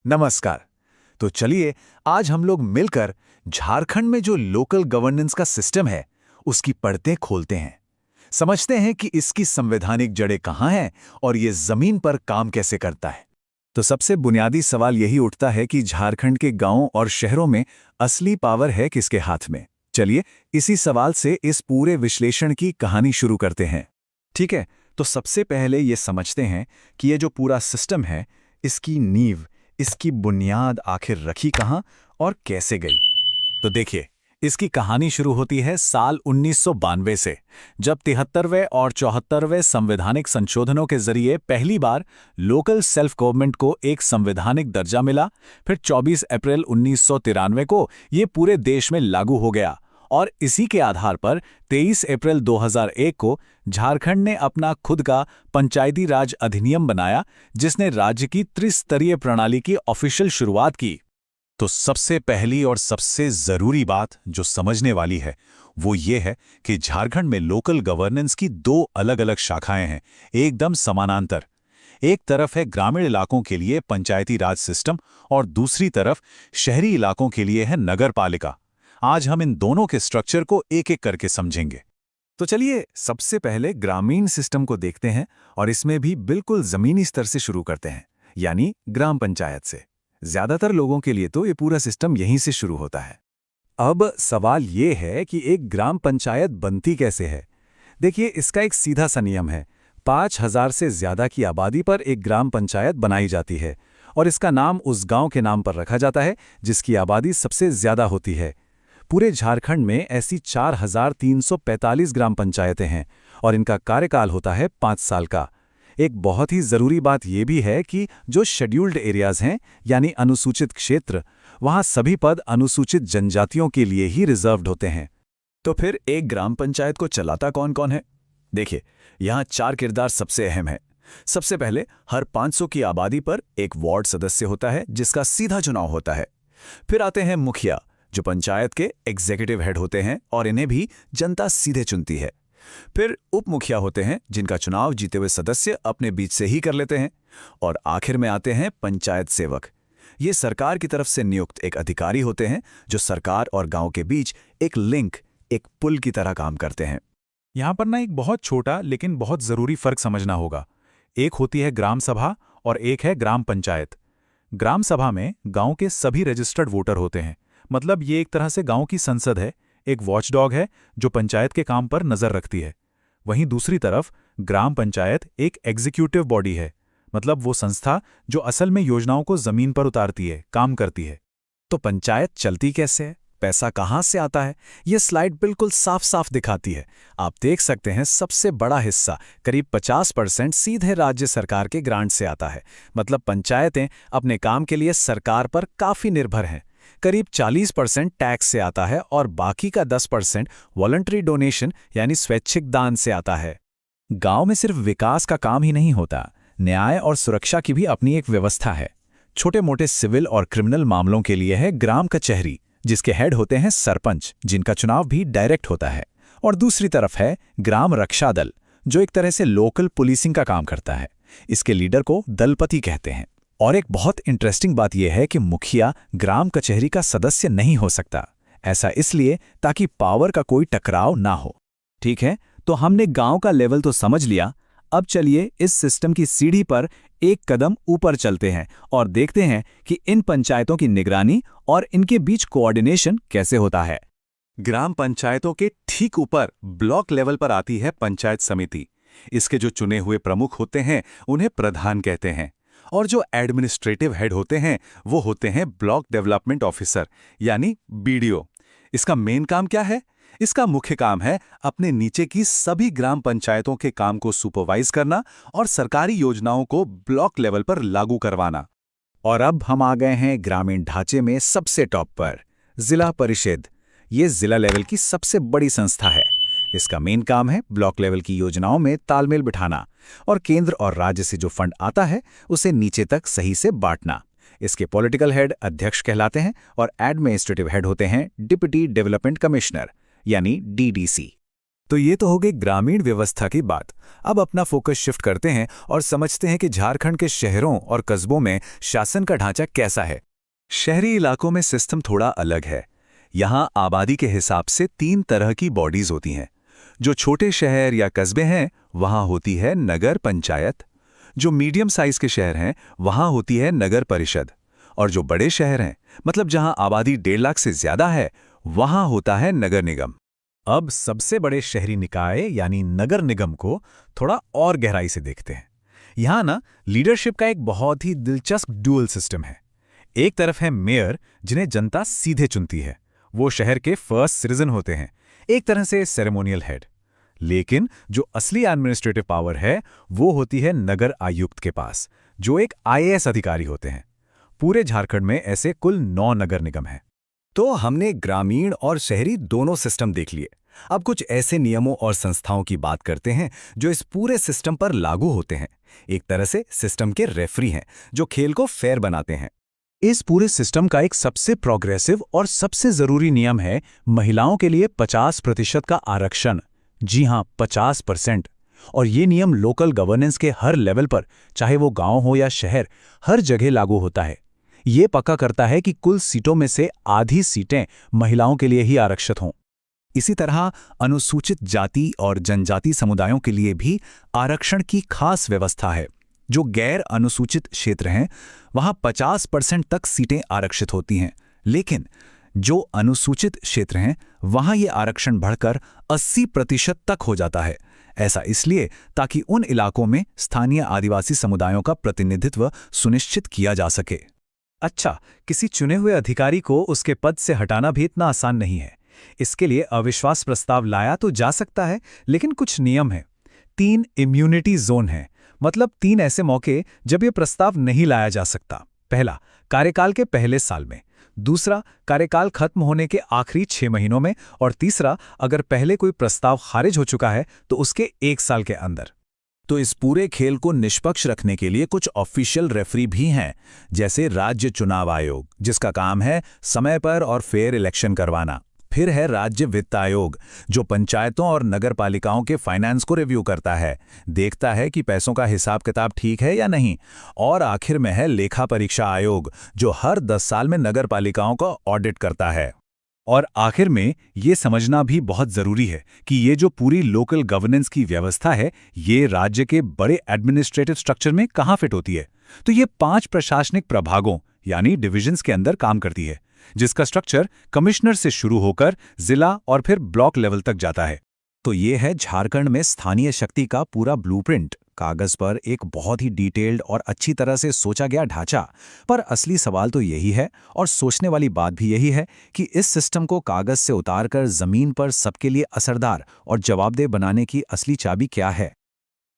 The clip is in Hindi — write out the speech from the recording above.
नमस्कार। तो चलिए आज हम लोग मिलकर झारखंड में जो लोकल गवर्नेंस का सिस्टम है उसकी परतें खोलते हैं। समझते हैं कि इसकी संवैधानिक जड़ें कहाँ हैं और ये जमीन पर काम कैसे करता है। तो सबसे बुनियादी सवाल यही उठता है कि झारखंड के गांवों और शहरों में असली पावर है किसके हाथ में। चलिए इसी सवाल से इस पूरे विश्लेषण की कहानी शुरू करते हैं। ठीक है, तो सबसे पहले ये समझते हैं कि ये जो पूरा सिस्टम है इसकी नींव, इसकी बुनियाद आखिर रखी कहाँ और कैसे गई। तो देखिए, इसकी कहानी शुरू होती है साल 1992 से, जब 73वें और 74वें संवैधानिक संशोधनों के जरिए पहली बार लोकल सेल्फ गवर्नमेंट को एक संवैधानिक दर्जा मिला। फिर 24 अप्रैल 1993 को ये पूरे देश में लागू हो गया और इसी के आधार पर 23 अप्रैल 2001 को झारखंड ने अपना खुद का पंचायती राज अधिनियम बनाया, जिसने राज्य की त्रिस्तरीय प्रणाली की ऑफिशियल शुरुआत की। तो सबसे पहली और सबसे जरूरी बात जो समझने वाली है वो ये है कि झारखंड में लोकल गवर्नेंस की दो अलग अलग शाखाएं हैं, एकदम समानांतर। एक तरफ है ग्रामीण इलाकों के लिए पंचायती राज सिस्टम और दूसरी तरफ शहरी इलाकों के लिए है नगर पालिका। आज हम इन दोनों के स्ट्रक्चर को एक एक करके समझेंगे। तो चलिए सबसे पहले ग्रामीण सिस्टम को देखते हैं और इसमें भी बिल्कुल जमीनी स्तर से शुरू करते हैं, यानी ग्राम पंचायत से। ज्यादातर लोगों के लिए तो ये पूरा सिस्टम यहीं से शुरू होता है। अब सवाल ये है कि एक ग्राम पंचायत बनती कैसे है। देखिए, इसका एक सीधा सा नियम है। 5,000 से ज्यादा की आबादी पर एक ग्राम पंचायत बनाई जाती है और इसका नाम उस गांव के नाम पर रखा जाता है जिसकी आबादी सबसे ज्यादा होती है। पूरे झारखंड में ऐसी 4,345 ग्राम पंचायतें हैं और इनका कार्यकाल होता है 5 साल का। एक बहुत ही जरूरी बात यह भी है कि जो शेड्यूल्ड एरियाज हैं, यानी अनुसूचित क्षेत्र, वहां सभी पद अनुसूचित जनजातियों के लिए ही रिजर्व्ड होते हैं। तो फिर एक ग्राम पंचायत को चलाता कौन कौन है? देखिए, यहां 4 किरदार सबसे अहम है। सबसे पहले हर 500 की आबादी पर एक वार्ड सदस्य होता है जिसका सीधा चुनाव होता है। फिर आते हैं मुखिया, जो पंचायत के एग्जीक्यूटिव हेड होते हैं और इन्हें भी जनता सीधे चुनती है। फिर उप मुखिया होते हैं जिनका चुनाव जीते हुए सदस्य अपने बीच से ही कर लेते हैं। और आखिर में आते हैं पंचायत सेवक। ये सरकार की तरफ से नियुक्त एक अधिकारी होते हैं जो सरकार और गांव के बीच एक लिंक, एक पुल की तरह काम करते हैं। यहाँ पर ना एक बहुत छोटा लेकिन बहुत जरूरी फर्क समझना होगा। एक होती है ग्राम सभा और एक है ग्राम पंचायत। ग्राम सभा में गांव के सभी रजिस्टर्ड वोटर होते हैं, मतलब ये एक तरह से गांव की संसद है, एक वॉचडॉग है जो पंचायत के काम पर नजर रखती है। वहीं दूसरी तरफ ग्राम पंचायत एक एग्जीक्यूटिव बॉडी है, मतलब वो संस्था जो असल में योजनाओं को जमीन पर उतारती है, काम करती है। तो पंचायत चलती कैसे है, पैसा कहां से आता है, ये स्लाइड बिल्कुल साफ साफ दिखाती है। आप देख सकते हैं सबसे बड़ा हिस्सा, करीब 50% सीधे राज्य सरकार के ग्रांट से आता है। मतलब पंचायतें अपने काम के लिए सरकार पर काफी निर्भर हैं। करीब 40% टैक्स से आता है और बाकी का 10% वॉलंटरी डोनेशन यानी स्वैच्छिक दान से आता है। गांव में सिर्फ विकास का काम ही नहीं होता, न्याय और सुरक्षा की भी अपनी एक व्यवस्था है। छोटे मोटे सिविल और क्रिमिनल मामलों के लिए है ग्राम कचहरी, जिसके हेड होते हैं सरपंच, जिनका चुनाव भी डायरेक्ट होता है। और दूसरी तरफ है ग्राम रक्षा दल, जो एक तरह से लोकल पुलिसिंग का काम करता है। इसके लीडर को दलपति कहते हैं। और एक बहुत इंटरेस्टिंग बात यह है कि मुखिया ग्राम कचहरी का सदस्य नहीं हो सकता। ऐसा इसलिए ताकि पावर का कोई टकराव ना हो। ठीक है, तो हमने गांव का लेवल तो समझ लिया। अब चलिए इस सिस्टम की सीढ़ी पर एक कदम ऊपर चलते हैं और देखते हैं कि इन पंचायतों की निगरानी और इनके बीच कोऑर्डिनेशन कैसे होता है। ग्राम पंचायतों के ठीक ऊपर ब्लॉक लेवल पर आती है पंचायत समिति। इसके जो चुने हुए प्रमुख होते हैं उन्हें प्रधान कहते हैं और जो एडमिनिस्ट्रेटिव हेड होते हैं वो होते हैं ब्लॉक डेवलपमेंट ऑफिसर यानी बीडीओ। इसका मेन काम क्या है? इसका मुख्य काम है अपने नीचे की सभी ग्राम पंचायतों के काम को सुपरवाइज करना और सरकारी योजनाओं को ब्लॉक लेवल पर लागू करवाना। और अब हम आ गए हैं ग्रामीण ढांचे में सबसे टॉप पर, जिला परिषद। ये जिला लेवल की सबसे बड़ी संस्था है। इसका मेन काम है ब्लॉक लेवल की योजनाओं में तालमेल बिठाना और केंद्र और राज्य से जो फंड आता है उसे नीचे तक सही से बांटना। इसके पॉलिटिकल हेड अध्यक्ष कहलाते हैं और एडमिनिस्ट्रेटिव हेड होते हैं डिप्टी डेवलपमेंट कमिश्नर यानी डीडीसी। तो ये तो हो गई ग्रामीण व्यवस्था की बात। अब अपना फोकस शिफ्ट करते हैं और समझते हैं कि झारखंड के शहरों और कस्बों में शासन का ढांचा कैसा है। शहरी इलाकों में सिस्टम थोड़ा अलग है। यहाँ आबादी के हिसाब से 3 तरह की बॉडीज होती हैं। जो छोटे शहर या कस्बे हैं वहाँ होती है नगर पंचायत, जो मीडियम साइज के शहर हैं वहाँ होती है नगर परिषद, और जो बड़े शहर हैं मतलब जहाँ आबादी 1.5 लाख से ज्यादा है वहाँ होता है नगर निगम। अब सबसे बड़े शहरी निकाय यानी नगर निगम को थोड़ा और गहराई से देखते हैं। यहाँ ना लीडरशिप का एक बहुत ही दिलचस्प डुअल सिस्टम है। एक तरफ है मेयर जिन्हें जनता सीधे चुनती है, वो शहर के फर्स्ट सिटीजन होते हैं, एक तरह से सेरेमोनियल हेड। लेकिन जो असली एडमिनिस्ट्रेटिव पावर है वो होती है नगर आयुक्त के पास, जो एक IAS अधिकारी होते हैं। पूरे झारखंड में ऐसे कुल 9 नगर निगम हैं। तो हमने ग्रामीण और शहरी दोनों सिस्टम देख लिए। अब कुछ ऐसे नियमों और संस्थाओं की बात करते हैं जो इस पूरे सिस्टम पर लागू होते हैं। एक तरह से सिस्टम के रेफरी हैं जो खेल को फेयर बनाते हैं। इस पूरे सिस्टम का एक सबसे प्रोग्रेसिव और सबसे जरूरी नियम है महिलाओं के लिए 50% का आरक्षण। जी हां, 50%। और ये नियम लोकल गवर्नेंस के हर लेवल पर, चाहे वो गांव हो या शहर, हर जगह लागू होता है। ये पक्का करता है कि कुल सीटों में से आधी सीटें महिलाओं के लिए ही आरक्षित हों। इसी तरह अनुसूचित जाति और जनजाति समुदायों के लिए भी आरक्षण की खास व्यवस्था है। जो गैर अनुसूचित क्षेत्र हैं वहां 50% तक सीटें आरक्षित होती हैं, लेकिन जो अनुसूचित क्षेत्र हैं वहां ये आरक्षण बढ़कर 80% तक हो जाता है। ऐसा इसलिए ताकि उन इलाकों में स्थानीय आदिवासी समुदायों का प्रतिनिधित्व सुनिश्चित किया जा सके। अच्छा, किसी चुने हुए अधिकारी को उसके पद से हटाना भी इतना आसान नहीं है। इसके लिए अविश्वास प्रस्ताव लाया तो जा सकता है, लेकिन कुछ नियम हैं। 3 इम्यूनिटी जोन हैं, मतलब 3 ऐसे मौके जब ये प्रस्ताव नहीं लाया जा सकता। पहला, कार्यकाल के पहले साल में। दूसरा, कार्यकाल खत्म होने के आखिरी 6 महीनों में। और तीसरा, अगर पहले कोई प्रस्ताव खारिज हो चुका है तो उसके 1 साल के अंदर। तो इस पूरे खेल को निष्पक्ष रखने के लिए कुछ ऑफिशियल रेफरी भी हैं, जैसे राज्य चुनाव आयोग, जिसका काम है समय पर और फेयर इलेक्शन करवाना। फिर है राज्य वित्त आयोग, जो पंचायतों और नगरपालिकाओं के फाइनेंस को रिव्यू करता है, देखता है कि पैसों का हिसाब किताब ठीक है या नहीं। और आखिर में है लेखा परीक्षा आयोग, जो हर 10 साल में नगरपालिकाओं का ऑडिट करता है। और आखिर में ये समझना भी बहुत जरूरी है कि ये जो पूरी लोकल गवर्नेंस की व्यवस्था है ये राज्य के बड़े एडमिनिस्ट्रेटिव स्ट्रक्चर में कहाँ फिट होती है। तो ये 5 प्रशासनिक प्रभागों यानी डिविजन्स के अंदर काम करती है, जिसका स्ट्रक्चर कमिश्नर से शुरू होकर जिला और फिर ब्लॉक लेवल तक जाता है। तो ये है झारखंड में स्थानीय शक्ति का पूरा ब्लूप्रिंट, कागज पर एक बहुत ही डिटेल्ड और अच्छी तरह से सोचा गया ढांचा। पर असली सवाल तो यही है, और सोचने वाली बात भी यही है, कि इस सिस्टम को कागज से उतारकर जमीन पर सबके लिए असरदार और जवाबदेह बनाने की असली चाबी क्या है।